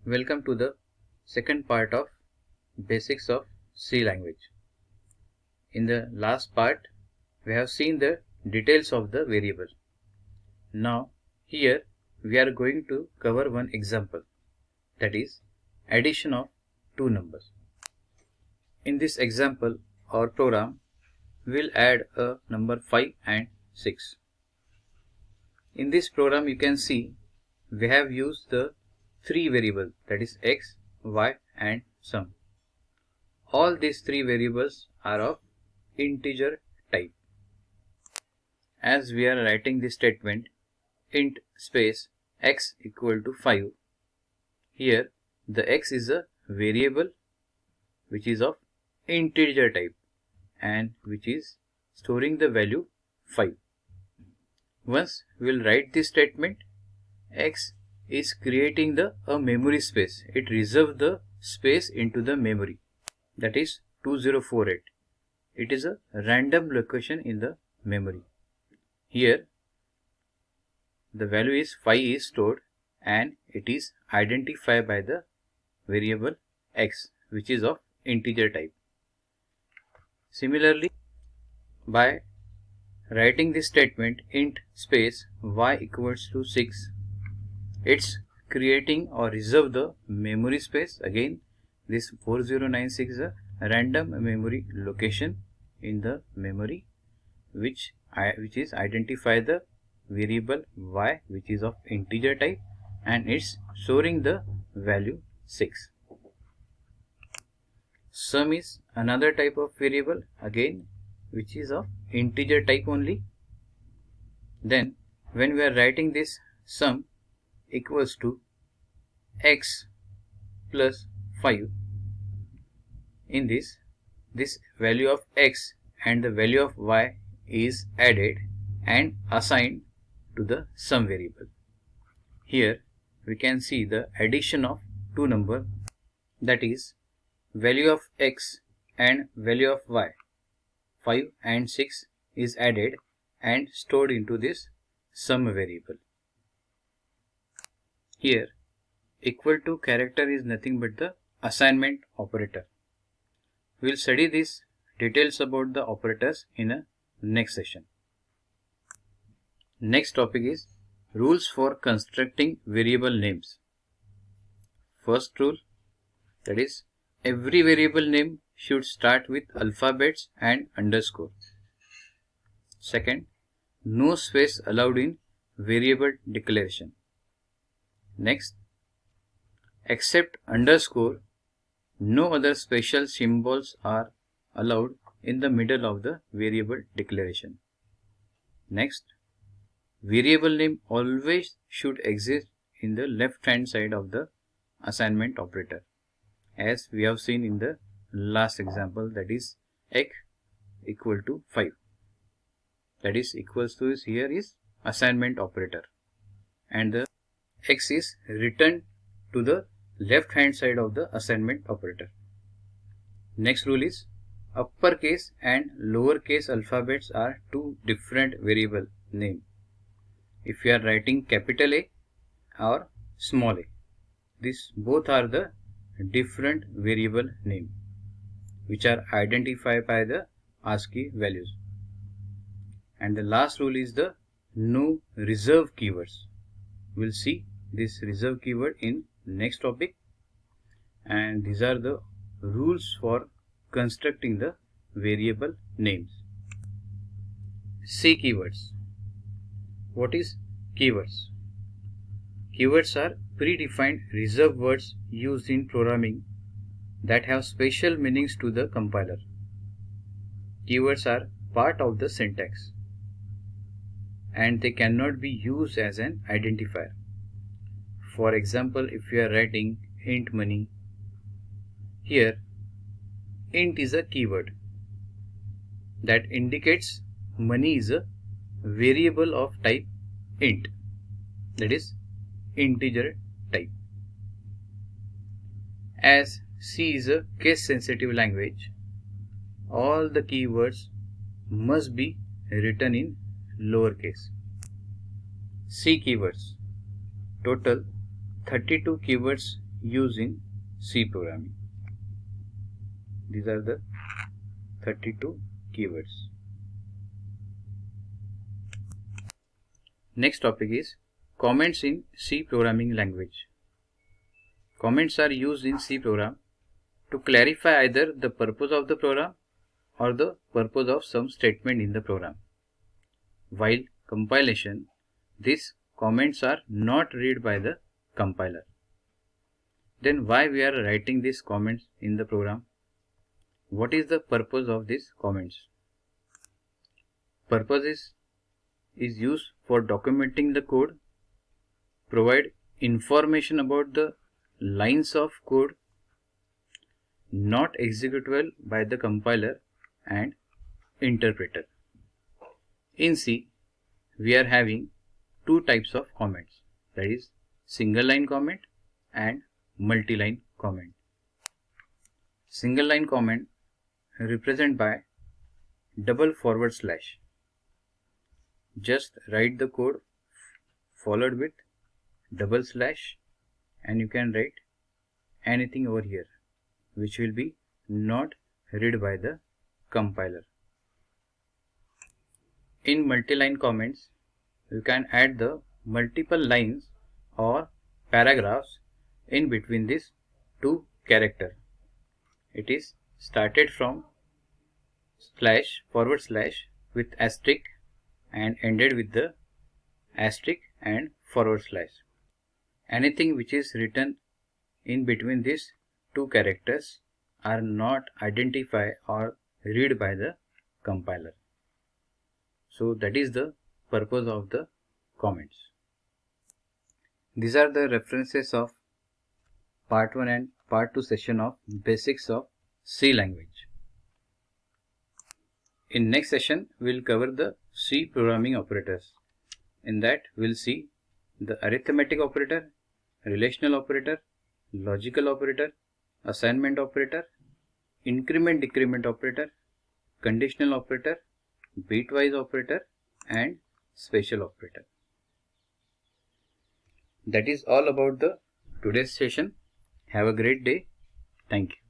Welcome to the second part of Basics of C language. In the last part, we have seen the details of the variable. Now, here we are going to cover one example, that is addition of two numbers. In this example, our program will add a number 5 and 6. In this program, you can see we have used the three variables, that is x, y and sum. All these three variables are of integer type. As we are writing this statement int space x equal to 5, here the x is a variable which is of integer type and which is storing the value 5. Once we will write this statement, x is creating a memory space. It reserves the space into the memory, that is 2048. It is a random location in the memory. Here the value is 5 is stored and it is identified by the variable x, which is of integer type. Similarly, by writing this statement int space y equals to 6, it's creating or reserve the memory space. Again, this 4096 is a random memory location in the memory which is identify the variable y, which is of integer type, and it's storing the value 6. Sum is another type of variable, again which is of integer type only. Then when we are writing this sum equals to x plus 5, in this value of x and the value of y is added and assigned to the sum variable. Here we can see the addition of two numbers, that is value of x and value of y, 5 and 6 is added and stored into this sum variable. Here equal to character is nothing but the assignment operator. We will study these details about the operators in a next session. Next topic is rules for constructing variable names. First rule, that is every variable name should start with alphabets and underscore. Second, no space allowed in variable declaration. Next, except underscore, no other special symbols are allowed in the middle of the variable declaration. Next, variable name always should exist in the left hand side of the assignment operator, as we have seen in the last example, that is x equal to 5. That is equals to is here is assignment operator and the x is returned to the left hand side of the assignment operator. Next rule is uppercase and lowercase alphabets are two different variable name. If you are writing capital A or small a, these both are the different variable name which are identified by the ASCII values. And the last rule is the no reserve keywords. We'll see this reserve keyword in next topic, and these are the rules for constructing the variable names. C keywords. What is keywords? Keywords are predefined reserved words used in programming that have special meanings to the compiler. Keywords are part of the syntax and they cannot be used as an identifier. For example, if you are writing int money, here int is a keyword that indicates money is a variable of type int, that is integer type. As C is a case sensitive language, all the keywords must be written in lowercase. C keywords. Total 32 keywords used in C programming. These are the 32 keywords. Next topic is comments in C programming language. Comments are used in C program to clarify either the purpose of the program or the purpose of some statement in the program. While compilation, these comments are not read by the compiler. Then why we are writing these comments in the program? What is the purpose of these comments? Purpose is used for documenting the code, provide information about the lines of code not executable by the compiler and interpreter. In C, we are having two types of comments, that is single line comment and multi-line comment. Single line comment represented by double forward slash. Just write the code followed with double slash and you can write anything over here which will be not read by the compiler. In multi-line comments, you can add the multiple lines or paragraphs in between these two characters. It is started from slash forward slash with asterisk and ended with the asterisk and forward slash. Anything which is written in between these two characters are not identified or read by the compiler. So that is the purpose of the comments. These are the references of part 1 and part 2 session of basics of C language. In next session, we will cover the C programming operators. In that, we will see the arithmetic operator, relational operator, logical operator, assignment operator, increment decrement operator, conditional operator, bitwise operator and special operator. That is all about the today's session. Have a great day. Thank you.